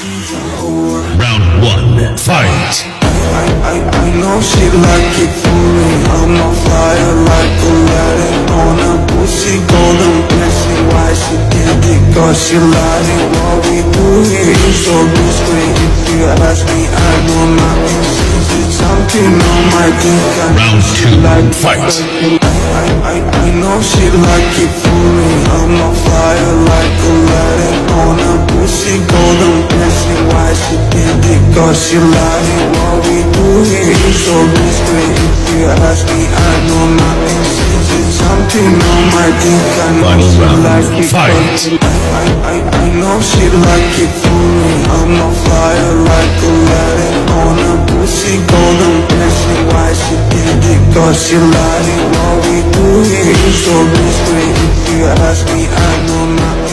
Round one, fight. I know she like it for me. I'm on fire like Aladdin on a pussy golden blessing. Why she did it? Cause she lied it. What we do here is so discreet. If you ask me, I know nothing. It's something on my dick. Round two, fight. I know she like it for me. I'm on fire like Aladdin on a pussy golden blessing. Why she did it? Cause she lied it. What we do here is so discreet. If you ask me, I know nothing. It's something on my dick. I know Final she round, like it. fight. I know she like it for me. I'm on fire like Aladdin on a pussy golden blessing. Why she did it? Cause she lied it. What we do here is so discreet. If you ask me, I know nothing.